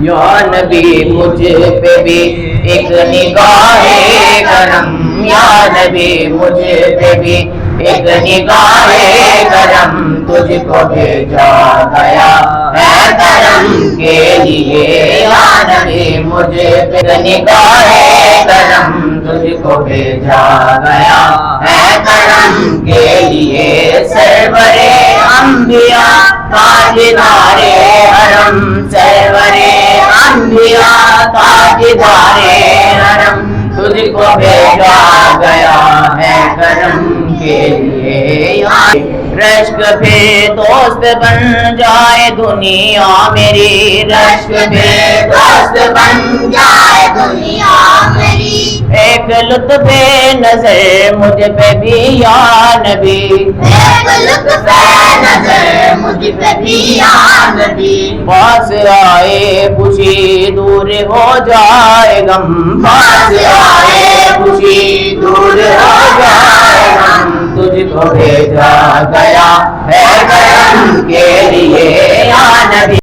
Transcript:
یا نبی مجھ پہ بھی ایک نگاہ کرم، یا نبی مجھ پہ بھی ایک نگاہ کرم، تجھ کو بھیجا گیا ہے کرم کے لیے، یا نبی مجھ پہ نگاہ کرم، تجھ کو بھیجا گیا ہے کرم کے لیے، سرور انبیاء تاجدار حرم، سرور انبیاء تاجدار حرم، تجھ کو بھیجا گیا ہے کرم کے لیے، رشک پہ دوست بن جائے دنیا میری، رشک پہ دوست بن جائے دنیا میری، ایک لطف نظر مجھ پہ بھی یا نبی، ایک لطف نظر مجھ پہ بھی یا نبی، پاس آئے خوشی دور ہو جائے غم، پاس آئے خوشی دور ہو جائے غم، تجھ کو بھیجا گیا ہے کرم کے لیے یا نبی۔